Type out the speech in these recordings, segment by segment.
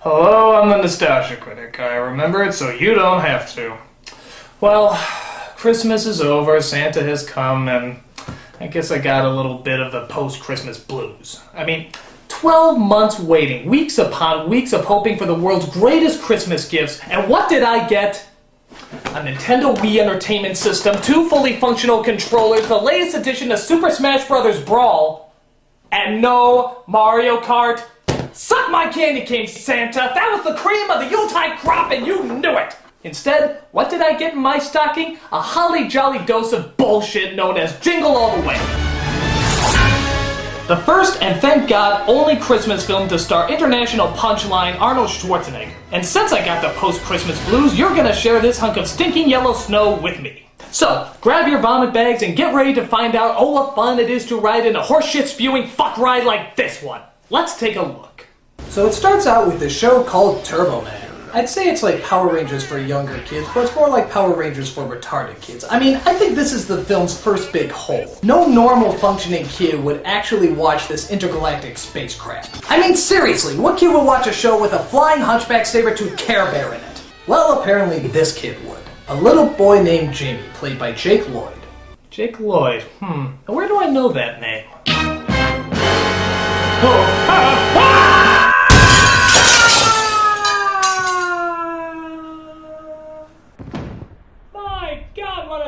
Hello, I'm the Nostalgia Critic. I remember it so you don't have to. Well, Christmas is over, Santa has come, and I guess I got a little bit of the post-Christmas blues. I mean, 12 months waiting, weeks upon weeks of hoping for the world's greatest Christmas gifts, and what did I get? A Nintendo Wii Entertainment System, 2 fully functional controllers, the latest edition of Super Smash Bros. Brawl, and no Mario Kart. Suck my candy cane, Santa! That was the cream of the Yuletide crop and you knew it! Instead, what did I get in my stocking? A holly jolly dose of bullshit known as Jingle All the Way. The first, and thank God, only Christmas film to star international punchline Arnold Schwarzenegger. And since I got the post-Christmas blues, you're gonna share this hunk of stinking yellow snow with me. So, grab your vomit bags and get ready to find out what fun it is to ride in a horseshit spewing fuck ride like this one. Let's take a look. So it starts out with this show called Turbo Man. I'd say it's like Power Rangers for younger kids, but it's more like Power Rangers for retarded kids. I mean, I think this is the film's first big hole. No normal functioning kid would actually watch this intergalactic spacecraft. I mean, seriously, what kid would watch a show with a flying hunchback saber-toothed Care Bear in it? Well, apparently this kid would. A little boy named Jamie, played by Jake Lloyd. Jake Lloyd, where do I know that name?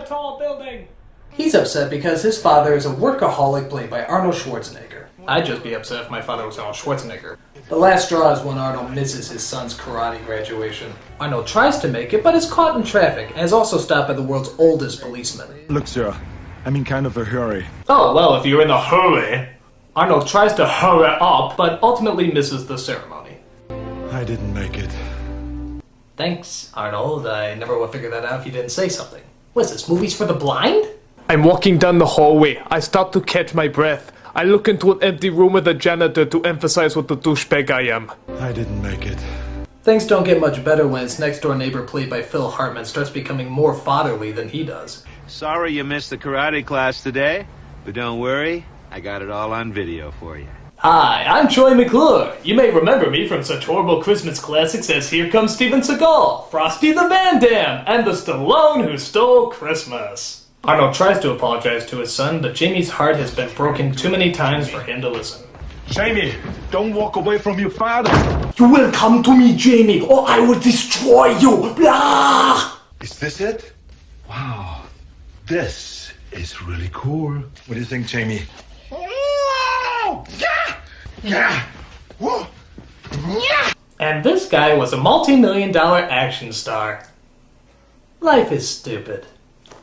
Tall building. He's upset because his father is a workaholic played by Arnold Schwarzenegger. I'd just be upset if my father was Arnold Schwarzenegger. The last straw is when Arnold misses his son's karate graduation. Arnold tries to make it, but is caught in traffic and is also stopped by the world's oldest policeman. Look, sir, I'm in kind of a hurry. Oh, well, if you're in a hurry. Arnold tries to hurry up, but ultimately misses the ceremony. I didn't make it. Thanks, Arnold. I never would figure that out if you didn't say something. What's this, movies for the blind? I'm walking down the hallway. I stop to catch my breath. I look into an empty room with a janitor to emphasize what the douchebag I am. I didn't make it. Things don't get much better when his next door neighbor played by Phil Hartman starts becoming more fatherly than he does. Sorry you missed the karate class today, but don't worry, I got it all on video for you. Hi, I'm Troy McClure. You may remember me from such horrible Christmas classics as Here Comes Steven Seagal, Frosty the Van Dam, and the Stallone Who Stole Christmas. Arnold tries to apologize to his son, but Jamie's heart has been broken too many times for him to listen. Jamie, don't walk away from your father. You will come to me, Jamie, or I will destroy you. Blah! Is this it? Wow, this is really cool. What do you think, Jamie? And this guy was a multi-million-dollar action star. Life is stupid.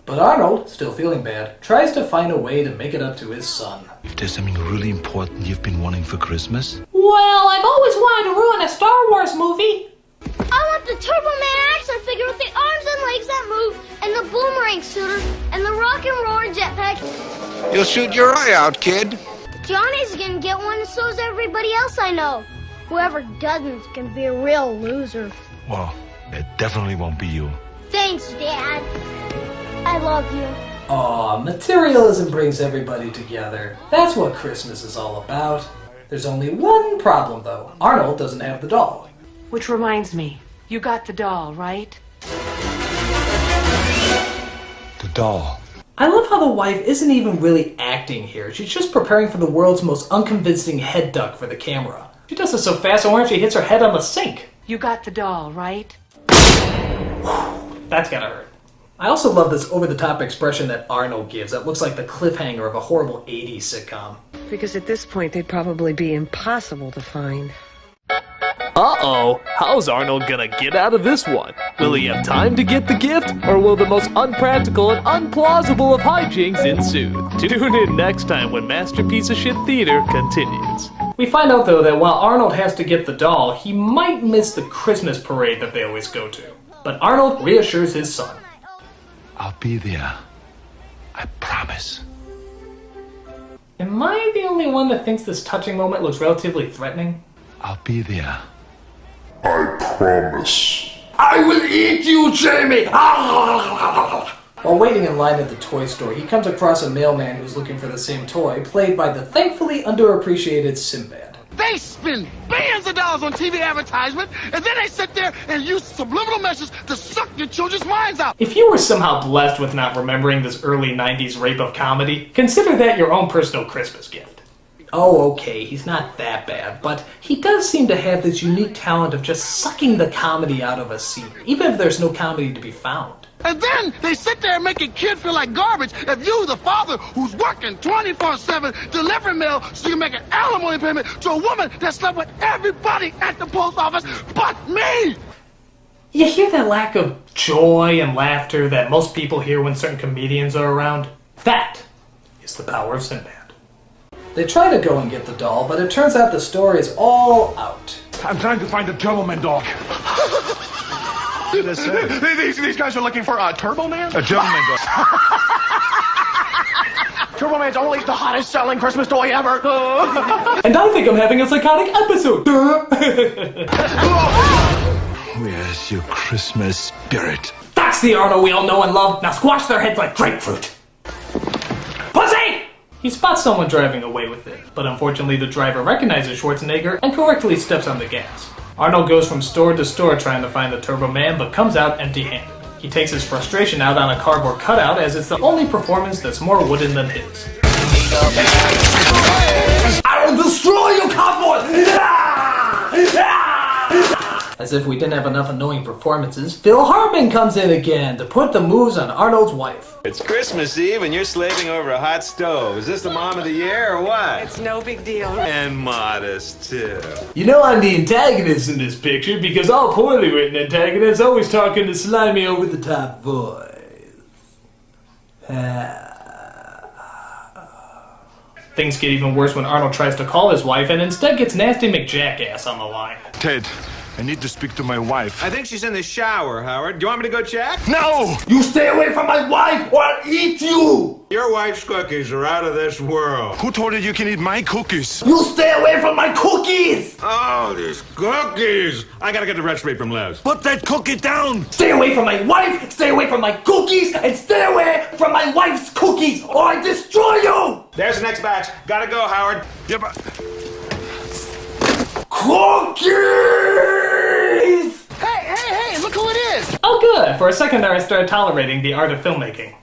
But Arnold, still feeling bad, tries to find a way to make it up to his son. If there's something really important you've been wanting for Christmas? Well, I've always wanted to ruin a Star Wars movie. I want the Turbo Man action figure with the arms and legs that move, and the boomerang suitor, and the rock and roll jetpack. You'll shoot your eye out, kid. Johnny's gonna get one, and so's everybody else I know. Whoever doesn't can be a real loser. Well, it definitely won't be you. Thanks, Dad. I love you. Aw, materialism brings everybody together. That's what Christmas is all about. There's only one problem, though. Arnold doesn't have the doll. Which reminds me, you got the doll, right? The doll. I love how the wife isn't even really acting here. She's just preparing for the world's most unconvincing head duck for the camera. She does it so fast, I wonder if she hits her head on the sink. You got the doll, right? That's gotta hurt. I also love this over-the-top expression that Arnold gives that looks like the cliffhanger of a horrible 80s sitcom. Because at this point, they'd probably be impossible to find. Uh-oh, how's Arnold gonna get out of this one? Will he have time to get the gift, or will the most unpractical and unplausible of hijinks ensue? Tune in next time when Masterpiece of Shit Theater continues. We find out, though, that while Arnold has to get the doll, he might miss the Christmas parade that they always go to. But Arnold reassures his son. I'll be there. I promise. Am I the only one that thinks this touching moment looks relatively threatening? I'll be there. I promise. I will eat you, Jamie! While waiting in line at the toy store, he comes across a mailman who's looking for the same toy, played by the thankfully underappreciated Sinbad. They spend billions of dollars on TV advertisement, and then they sit there and use subliminal messages to suck your children's minds out. If you were somehow blessed with not remembering this early 90s rape of comedy, consider that your own personal Christmas gift. Oh, okay, he's not that bad, but he does seem to have this unique talent of just sucking the comedy out of a scene, even if there's no comedy to be found. And then they sit there and make a kid feel like garbage if you, the father, who's working 24/7, delivering mail so you can make an alimony payment to a woman that slept with everybody at the post office but me! You hear that lack of joy and laughter that most people hear when certain comedians are around? That is the power of Sinbad. They try to go and get the doll, but it turns out the story is all out. I'm trying to find the Turbo Man dog. These guys are looking for a Turbo Man? A Turbo Man dog. Turbo Man's only the hottest selling Christmas toy ever. And I think I'm having a psychotic episode. Where's your Christmas spirit? That's the Arnold we all know and love. Now squash their heads like grapefruit. Pussy! He spots someone driving away with it, but unfortunately the driver recognizes Schwarzenegger and correctly steps on the gas. Arnold goes from store to store trying to find the Turbo Man, but comes out empty-handed. He takes his frustration out on a cardboard cutout, as it's the only performance that's more wooden than his. I will destroy you, cardboard! As if we didn't have enough annoying performances, Phil Hartman comes in again to put the moves on Arnold's wife. It's Christmas Eve and you're slaving over a hot stove. Is this the mom of the year or what? It's no big deal. And modest, too. You know I'm the antagonist in this picture because all poorly written antagonists always talk in a slimy over-the-top voice. Things get even worse when Arnold tries to call his wife and instead gets Nasty McJackass on the line. Ted, I need to speak to my wife. I think she's in the shower, Howard. Do you want me to go check? No! You stay away from my wife or I'll eat you! Your wife's cookies are out of this world. Who told you you can eat my cookies? You stay away from my cookies! Oh, these cookies! I gotta get the recipe from Les. Put that cookie down! Stay away from my wife, stay away from my cookies, and stay away from my wife's cookies or I destroy you! There's the next batch. Gotta go, Howard. Yeah, but... Cookies! Hey, look who it is! Oh good, for a second there I started tolerating the art of filmmaking.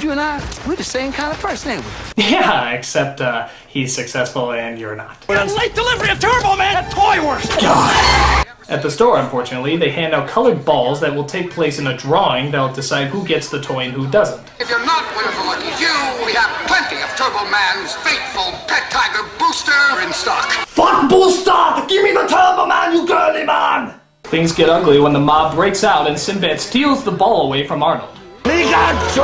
You and I, we're the same kind of person, ain't we? Yeah, except he's successful and you're not. Late delivery of Turbo Man at Toy Works! God. At the store, unfortunately, they hand out colored balls that will take place in a drawing that will decide who gets the toy and who doesn't. If you're not one of the lucky few, we have plenty of Turbo Man's fateful pet tiger Booster in stock. Fuck Booster! Give me the Turbo Man, you girly man! Things get ugly when the mob breaks out and Sinbad steals the ball away from Arnold. He got two!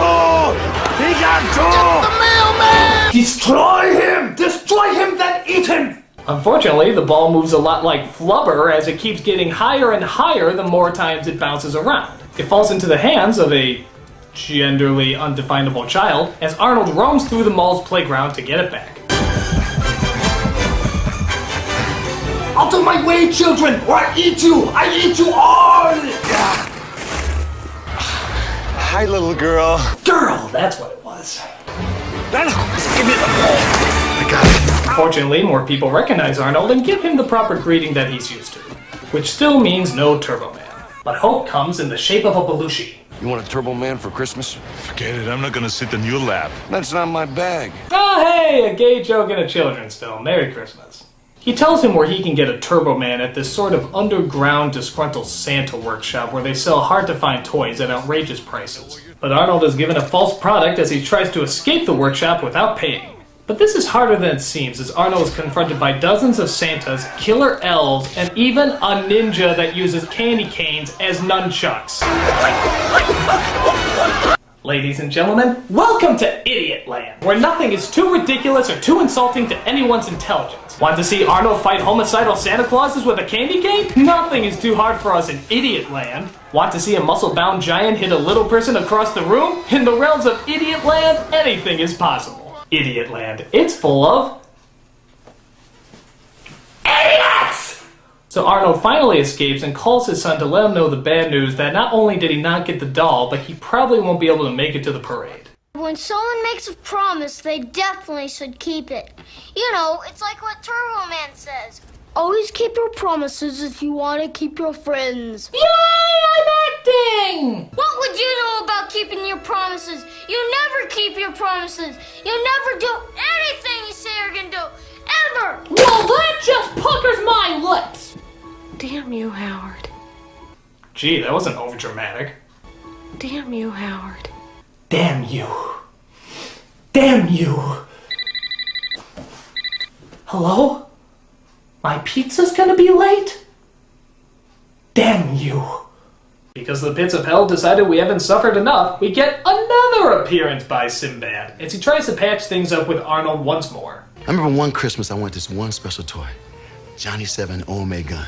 He got two! The mailman! Destroy him! Destroy him, then eat him! Unfortunately, the ball moves a lot like flubber as it keeps getting higher and higher the more times it bounces around. It falls into the hands of a genderly undefinable child as Arnold roams through the mall's playground to get it back. Out of my way, children, or I eat you! I eat you all! Hi, little girl. Girl, that's what it was. Give me the ball. I got it. Fortunately, more people recognize Arnold and give him the proper greeting that he's used to, which still means no Turbo Man. But hope comes in the shape of a Belushi. You want a Turbo Man for Christmas? Forget it, I'm not gonna sit in your lap. That's not my bag. Oh hey, a gay joke in a children's film. Merry Christmas. He tells him where he can get a Turbo Man at this sort of underground disgruntled Santa workshop where they sell hard-to-find toys at outrageous prices. But Arnold is given a false product as he tries to escape the workshop without paying. But this is harder than it seems as Arnold is confronted by dozens of Santas, killer elves, and even a ninja that uses candy canes as nunchucks. Ladies and gentlemen, welcome to Idiot Land, where nothing is too ridiculous or too insulting to anyone's intelligence. Want to see Arnold fight homicidal Santa Clauses with a candy cane? Nothing is too hard for us in Idiot Land. Want to see a muscle-bound giant hit a little person across the room? In the realms of Idiot Land, anything is possible. Idiot Land. It's full of idiots! So Arnold finally escapes and calls his son to let him know the bad news that not only did he not get the doll, but he probably won't be able to make it to the parade. When someone makes a promise, they definitely should keep it. You know, it's like what Turbo Man says. always keep your promises if you want to keep your friends. Yay, I'm acting! What would you know about keeping your promises? You never keep your promises. You never do anything you say you're gonna do. Ever! Well, that just puckers my lips! Damn you, Howard. Gee, that wasn't overdramatic. Damn you, Howard. Damn you. Damn you. Hello? My pizza's gonna be late? Damn you. Because the pits of hell decided we haven't suffered enough, we get another appearance by Sinbad as he tries to patch things up with Arnold once more. I remember one Christmas I wanted this one special toy. Johnny 7 OMA gun.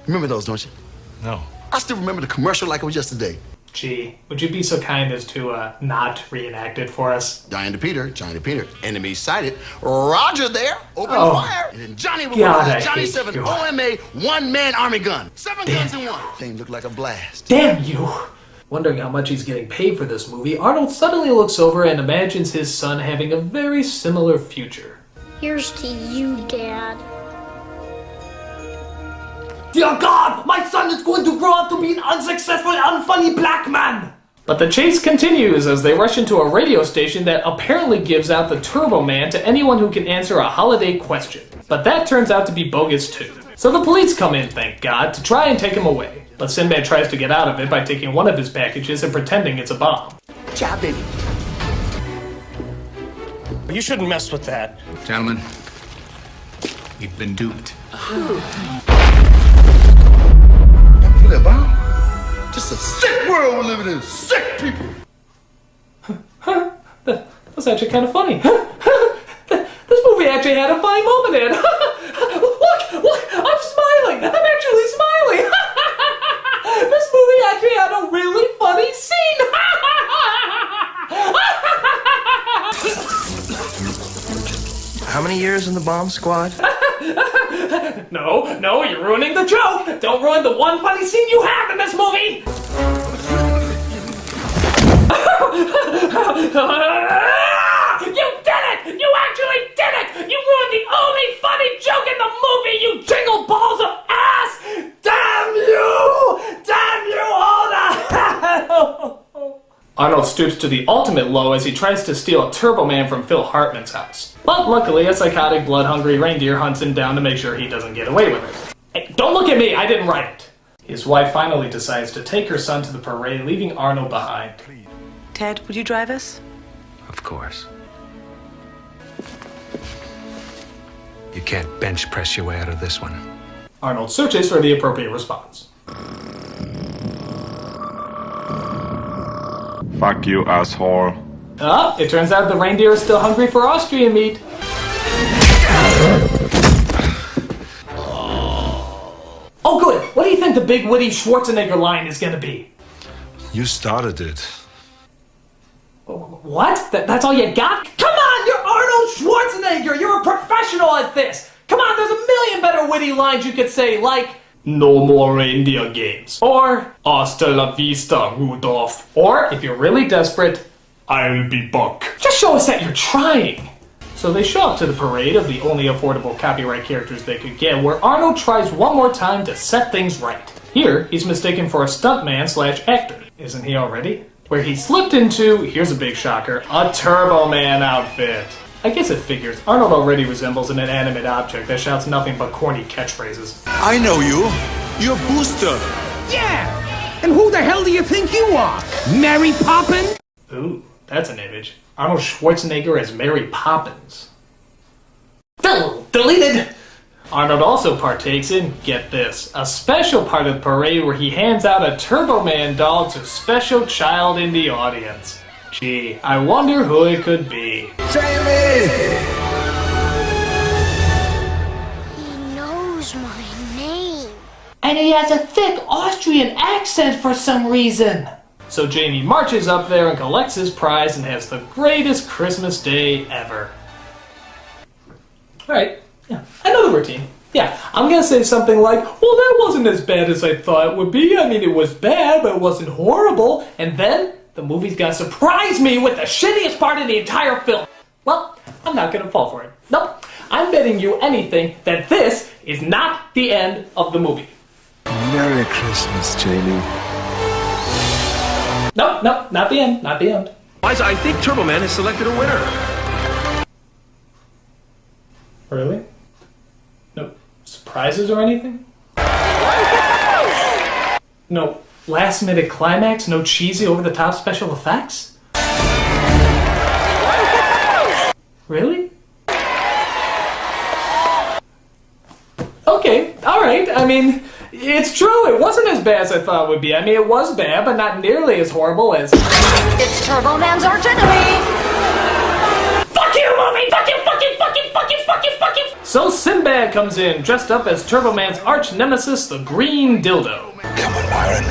Remember those, don't you? No. I still remember the commercial like it was yesterday. Gee, would you be so kind as to not reenact it for us? Johnny to Peter. Enemy sighted. Roger there. Open fire. And then Johnny will God, Johnny 7 you. OMA one-man army gun. 7 guns in one. Thing looked like a blast. Damn you! Wondering how much he's getting paid for this movie, Arnold suddenly looks over and imagines his son having a very similar future. Here's to you, Dad. Dear God, my son is going to grow up to be an unsuccessful, unfunny black man! But the chase continues as they rush into a radio station that apparently gives out the Turbo Man to anyone who can answer a holiday question. But that turns out to be bogus too. So the police come in, thank God, to try and take him away. But Sinbad tries to get out of it by taking one of his packages and pretending it's a bomb. Job, baby. You shouldn't mess with that. Gentlemen, we've been duped. That bomb? Just a sick world we're living in. Sick people. That was actually kind of funny. This movie actually had a funny moment in it. Look, I'm smiling. I'm actually smiling. This movie actually had a really funny scene. How many years in the bomb squad? No, you're ruining the joke. Don't ruin the one funny scene you have in this movie. You did it! You actually did it! You ruined the only funny joke in the movie, you jingle balls of ass! Damn you! Damn you all to hell! Arnold stoops to the ultimate low as he tries to steal a Turbo Man from Phil Hartman's house. But luckily, a psychotic, blood-hungry reindeer hunts him down to make sure he doesn't get away with it. Hey, don't look at me! I didn't write it! His wife finally decides to take her son to the parade, leaving Arnold behind. Ted, would you drive us? Of course. You can't bench press your way out of this one. Arnold searches for the appropriate response. Fuck you, asshole. It turns out the reindeer is still hungry for Austrian meat. Oh good, what do you think the big witty Schwarzenegger line is gonna be? You started it. What? That's all you got? Come on, you're Arnold Schwarzenegger! You're a professional at this! Come on, there's a million better witty lines you could say, like, no more reindeer games. Or, hasta la vista, Rudolph. Or, if you're really desperate, I'll be Buck. Just show us that you're trying. So they show up to the parade of the only affordable copyright characters they could get, where Arnold tries one more time to set things right. Here, he's mistaken for a stuntman/actor. Isn't he already? Where he slipped into, here's a big shocker, a Turbo Man outfit. I guess it figures. Arnold already resembles an inanimate object that shouts nothing but corny catchphrases. I know you. You're Booster. Yeah! And who the hell do you think you are? Mary Poppins? Ooh, that's an image. Arnold Schwarzenegger as Mary Poppins. Deleted! Arnold also partakes in, get this, a special part of the parade where he hands out a Turbo Man doll to a special child in the audience. Gee, I wonder who it could be. He knows my name. And he has a thick Austrian accent for some reason. So Jamie marches up there and collects his prize and has the greatest Christmas day ever. Alright, yeah, I know the routine. Yeah, I'm gonna say something like, well, that wasn't as bad as I thought it would be. I mean, it was bad, but it wasn't horrible. And then, the movie's gonna surprise me with the shittiest part of the entire film. Well, I'm not gonna fall for it. Nope. I'm betting you anything that this is not the end of the movie. Merry Christmas, Jamie. Nope, not the end, not the end. I think Turbo Man has selected a winner. Really? No surprises or anything? No last-minute climax? No cheesy, over-the-top special effects? Really? Okay, alright, I mean, it's true, it wasn't as bad as I thought it would be. I mean, it was bad, but not nearly as horrible as... It's Turbo Man's arch enemy! Fuck you, movie! Fuck you, fuck you, fuck you, fuck you, fuck you, fuck you! So Sinbad comes in, dressed up as Turbo Man's arch nemesis, the Green Dildo. Come on, Byron.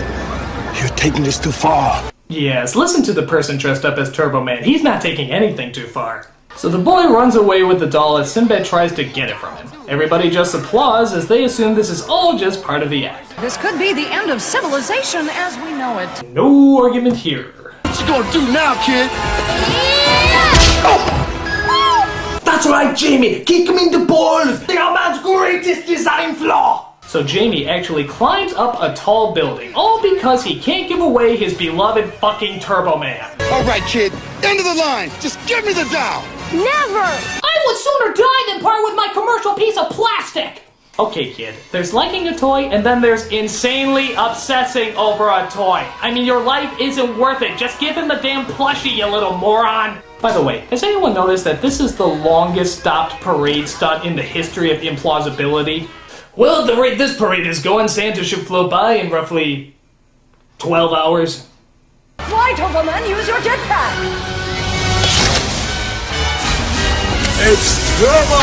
You're taking this too far. Yes, listen to the person dressed up as Turbo Man. He's not taking anything too far. So the boy runs away with the doll as Sinbad tries to get it from him. Everybody just applauds as they assume this is all just part of the act. This could be the end of civilization as we know it. No argument here. What you gonna do now, kid? That's right, Jamie. Kick him in the balls. They are man's greatest design flaw. So Jamie actually climbs up a tall building, all because he can't give away his beloved fucking Turbo Man. All right, kid. End of the line. Just give me the doll. Never! I would sooner die than part with my commercial piece of plastic! Okay, kid, there's liking a toy, and then there's insanely obsessing over a toy. I mean, your life isn't worth it. Just give him the damn plushie, you little moron! By the way, has anyone noticed that this is the longest stopped parade stunt in the history of implausibility? Well, at the rate this parade is going, Santa should float by in roughly 12 hours. Fly, Turbo Man, use your jetpack! It's Turbo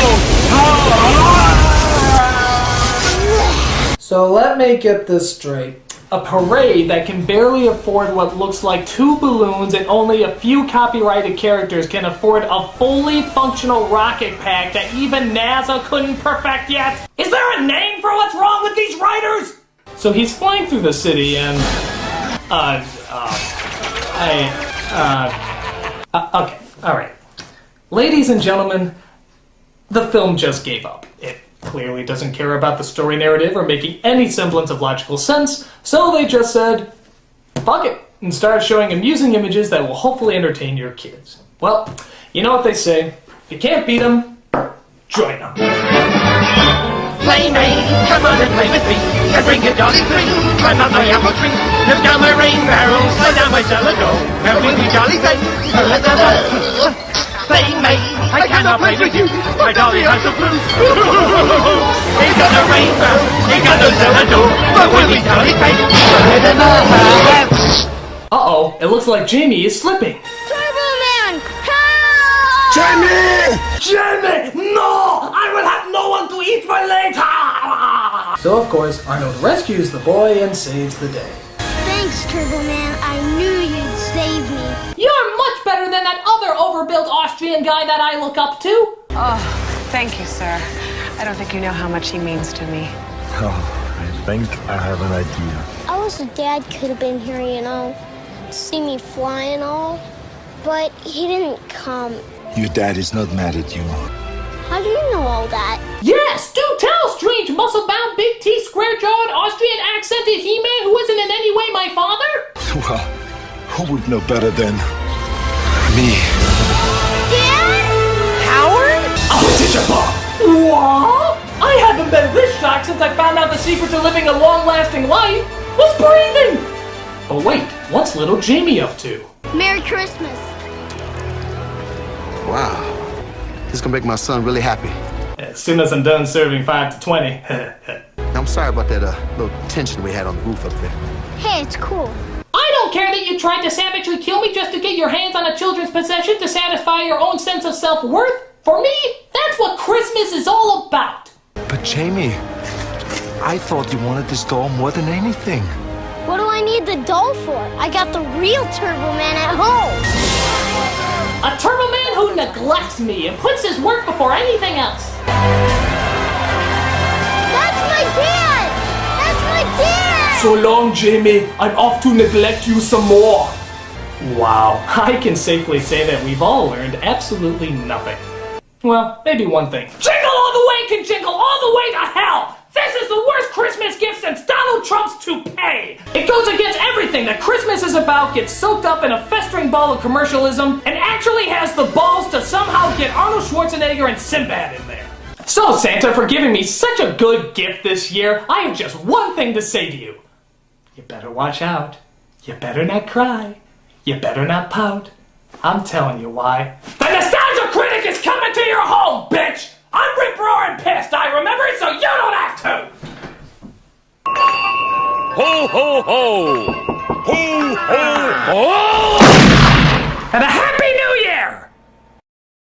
So let me get this straight. A parade that can barely afford what looks like 2 balloons and only a few copyrighted characters can afford a fully functional rocket pack that even NASA couldn't perfect yet? Is there a name for what's wrong with these writers? So he's flying through the city and... okay, alright. Ladies and gentlemen, the film just gave up. It clearly doesn't care about the story narrative or making any semblance of logical sense, so they just said, fuck it, and started showing amusing images that will hopefully entertain your kids. Well, you know what they say, if you can't beat them, join them. Playmate, come on and play with me, and bring your dolly free. Climb up my apple tree, lift down my rain barrel, slide down my cellar door, and bring me jolly things. Playmate, I cannot play with you, my dolly has the blues. Ain't got no rain barrel, ain't got no cellar door, but we'll be jolly things. Uh-oh, it looks like Jamie is slipping. Turbo Man, help! Jamie! Jamie! No! I will have no one to eat for later! So of course, Arnold rescues the boy and saves the day. Thanks, Turbo Man. I knew you'd save me. You're much better than that other overbuilt Austrian guy that I look up to. Oh, thank you, sir. I don't think you know how much he means to me. Oh, I think I have an idea. I wish Dad could have been here, you know, to see me fly and all, but he didn't come. Your dad is not mad at you. How do you know all that? Yes, do tell, strange muscle-bound, big-teeth, square-jawed, Austrian-accented He-Man who isn't in any way my father? Well, who would know better than me? Dad? Howard? What? I haven't been this shocked since I found out the secret to living a long-lasting life was breathing! But wait, what's little Jamie up to? Merry Christmas. Wow. This is gonna make my son really happy. As soon as I'm done serving 5 to 20. I'm sorry about that little tension we had on the roof up there. Hey, it's cool. I don't care that you tried to savagely kill me just to get your hands on a children's possession to satisfy your own sense of self-worth. For me, that's what Christmas is all about. But Jamie, I thought you wanted this doll more than anything. What do I need the doll for? I got the real Turbo Man at home. A Turbo Man who neglects me and puts his work before anything else. That's my dad! That's my dad! So long, Jamie. I'm off to neglect you some more. Wow, I can safely say that we've all learned absolutely nothing. Well, maybe one thing. Jingle All the Way can jingle all the way to hell! This is the worst Christmas gift since Donald Trump's toupee! It goes against everything that Christmas is about, gets soaked up in a festering ball of commercialism, and actually has the balls to somehow get Arnold Schwarzenegger and Sinbad in there. So, Santa, for giving me such a good gift this year, I have just one thing to say to you. You better watch out. You better not cry. You better not pout. I'm telling you why. The Nostalgia Critic is coming to your home, bitch! I'm rip-roaring pissed, I remember it, so you don't have to! Ho, ho, ho! Ho, ho, ho! And a Happy New